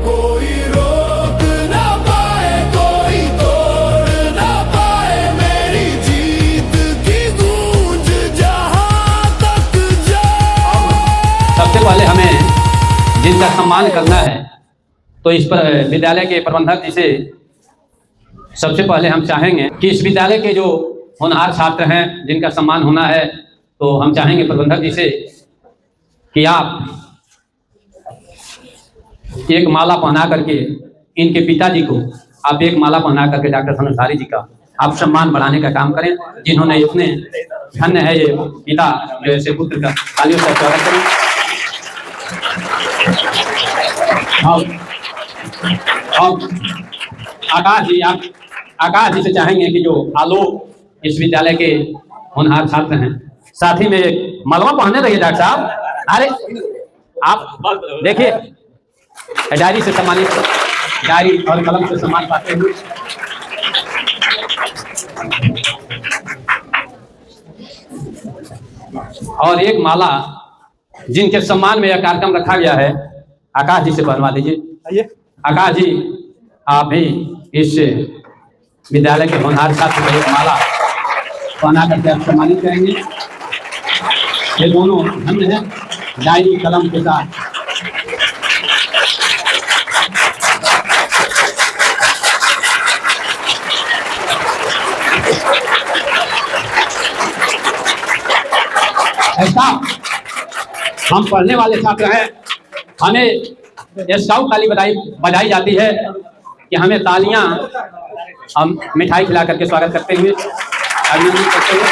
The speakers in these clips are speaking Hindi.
कोई रोक ना पाए, कोई तोड़ ना पाए मेरी जीत की गूंज जहां तक जाए। सबसे पहले हमें जिनका सम्मान करना है तो इस पर विद्यालय के प्रबंधक जी से सबसे पहले हम चाहेंगे कि इस विद्यालय के जो होनहार छात्र हैं जिनका सम्मान होना है, तो हम चाहेंगे प्रबंधक जी से कि आप एक माला पहना करके इनके पिताजी को आप एक माला पहना करके डॉक्टर धनुषधारी जी का आप सम्मान बढ़ाने का काम करें, जिन्होंने इतने धन्य है ये पिता जो ऐसे पुत्र का तालियों से स्वागत करें। अब आकाश जी से चाहेंगे कि जो आलोक इस विद्यालय के होनहार छात्र हैं, साथ ही में एक मलवा पहने रहिए डॉक्टर साहब। अरे आप देखिए डायरी से सम्मानित, डायरी और कलम से सम्मान पाते हुए और एक माला जिनके सम्मान में यह कार्यक्रम रखा गया है आकाश जी से पहनवा दीजिए। आकाश जी आप भी इस विद्यालय के होनहार छात्र को एक माला पहना करके आप सम्मानित करेंगे। ये दोनों धन्य हैं डायरी कलम के साथ। ऐसा हम पढ़ने वाले छात्र हैं, हमें स्काउट ताली बजाई जाती है कि हमें तालियां हम मिठाई खिला करके स्वागत करते हुए अभिनंदन करते हुए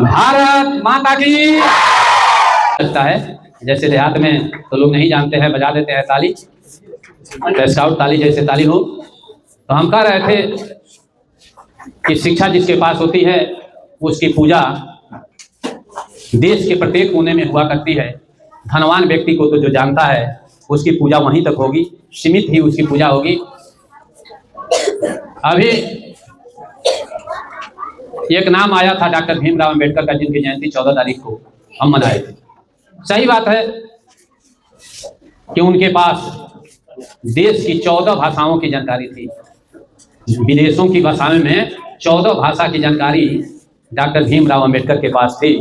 भारत माता की लगता है जैसे देहात में तो लोग नहीं जानते हैं, बजा देते हैं ताली, स्काउट ताली जैसे ताली हो। तो हम कह रहे थे कि शिक्षा जिसके पास होती है उसकी पूजा देश के प्रत्येक कोने में हुआ करती है। धनवान व्यक्ति को तो जो जानता है उसकी पूजा वहीं तक होगी, सीमित ही उसकी पूजा होगी। अभी एक नाम आया था डॉक्टर भीमराव अंबेडकर का, जिनकी जयंती 14 तारीख को हम मनाए थे। सही बात है कि उनके पास देश की 14 भाषाओं की जानकारी थी, विदेशों की भाषाओं में 14 भाषा की जानकारी डॉक्टर भीमराव अंबेडकर के पास थी।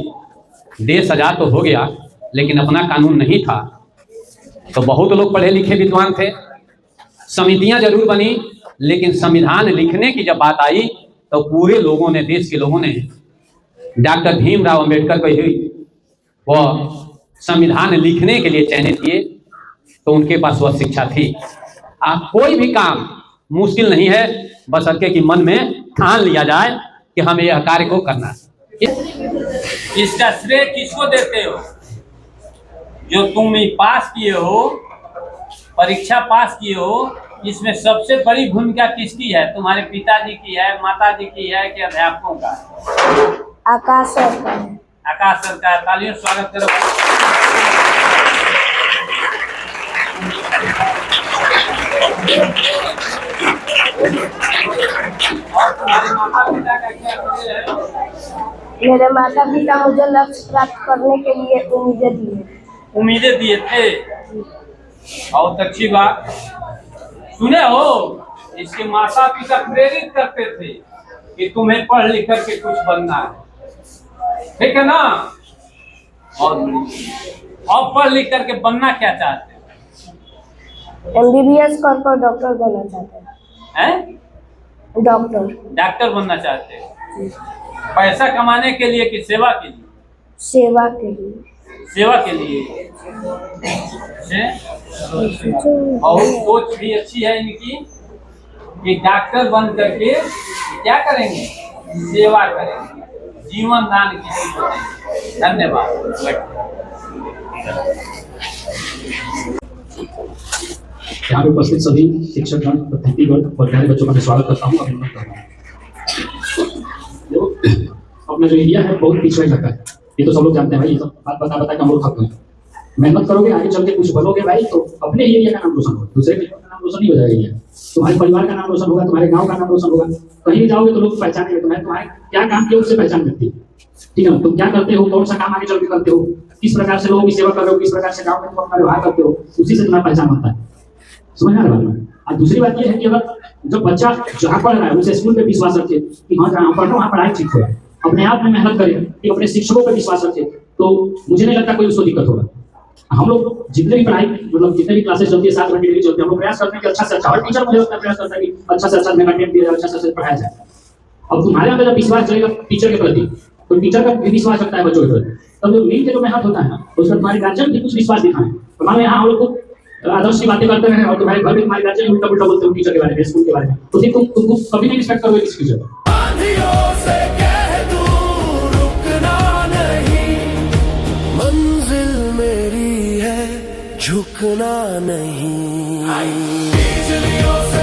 देश आजाद तो हो गया लेकिन अपना कानून नहीं था। तो बहुत लोग पढ़े लिखे विद्वान थे, समितियां जरूर बनी, लेकिन संविधान लिखने की जब बात आई तो पूरे लोगों ने, देश के लोगों ने डॉक्टर भीमराव अंबेडकर को ही वह संविधान लिखने के लिए चयनित किए। तो उनके पास वह शिक्षा थी। आप कोई भी काम मुश्किल नहीं है, बशर्ते कि मन में ठान लिया जाए कि हमें यह कार्य को करना है। इसका श्रेय किसको देते हो? जो तुम पास किए हो, परीक्षा पास किए हो, इसमें सबसे बड़ी भूमिका किसकी है? तुम्हारे पिताजी की है, माताजी की है कि अध्यापकों का? आकाश सर का है। आकाश सर का। तालियों से स्वागत करो। और तुम्हारे माता पिता का क्या श्रेय है? मेरे माता पिता मुझे लक्ष्य प्राप्त करने के लिए उम्मीदें दिए थे। बहुत अच्छी बात। सुने हो, इसके माता पिता प्रेरित करते थे कि तुम्हें पढ़ लिख करके कुछ बनना है, ठीक है ना? और पढ़ लिख करके बनना क्या चाहते हैं? MBBS कर डॉक्टर बनना चाहते हैं? डॉक्टर बनना चाहते हैं। पैसा कमाने के लिए कि सेवा के लिए? सेवा के लिए। सेवा के लिए। और सोच भी अच्छी है इनकी कि डॉक्टर बन करके क्या करेंगे? सेवा करेंगे, जीवन दान किसी। धन्यवाद। यहाँ पे उपस्थित सभी शिक्षकगण, अतिथिगण और प्यारे बच्चों का मैं स्वागत करता हूँ, अभिनंदन करता हूँ। अपना जो एरिया है बहुत पिछड़ा इलाका है, ये तो सब लोग जानते हैं भाई। ये सब बात बता बता के हम लोग थक गए। मेहनत करोगे, आगे चल के कुछ बनोगे भाई, तो अपने ही एरिया का नाम रोशन होगा, दूसरे के का नाम रोशन नहीं हो जाएगा। एरिया तुम्हारे परिवार का नाम रोशन होगा, तुम्हारे गाँव का नाम रोशन होगा। कहीं भी जाओगे तो लोग पहचानेंगे तुम्हें, तुम्हारे क्या काम किया उससे पहचान मिलती है। ठीक है ना, तुम क्या करते हो, कौन सा काम आगे चल के करते हो, किस प्रकार से लोगों की सेवा कर रहे हो, किस प्रकार से गाँव में तुम अपना व्यवहार करते हो, उसी से तुम्हारा पहचान बनता है। समझ आ रहा है। और दूसरी बात यह है कि अगर जब बच्चा जहाँ पढ़ रहा है उसे स्कूल पे विश्वास रखे कि हाँ जहाँ पढ़ रहा हूँ वहाँ पढ़ाई ठीक हो, अपने आप में मेहनत करे, कि अपने शिक्षकों पर विश्वास रखे, तो मुझे नहीं लगता कोई उसको दिक्कत होगा। हम लोग जितने भी पढ़ाई मतलब जितने भी क्लासेस चलती है 7 घंटे डेली चलती है, हम लोग प्रयास करते हैं कि अच्छा से अच्छा, और टीचर मुझे लगता है प्रयास करता है कि अच्छा से अच्छा मेगा टेम दिया जाए, अच्छा से अच्छा पढ़ाया जाए। अब तुम्हारे अंदर जब विश्वास चलेगा टीचर के प्रति, तो टीचर का भी विश्वास रखता है बच्चों के प्रति, तब जो मिल के जो मेहनत होता है ना, उसमें तुम्हारे गार्जियन भी कुछ विश्वास दिखाएं। तो मान लो यहाँ हम लोग को आदर्श की बातें करते हैं और तुम्हारे घर में तुम्हारे गार्जियन उल्टा पुल्टा बोलते हो टीचर के बारे में, स्कूल के बारे में, तो फिर तुमको कभी नहीं रिस्पेक्ट करोगे किसी टीचर को। आंधियों से कह दूं रुकना नहीं, मंजिल मेरी है झुकना नहीं। बिजलियों से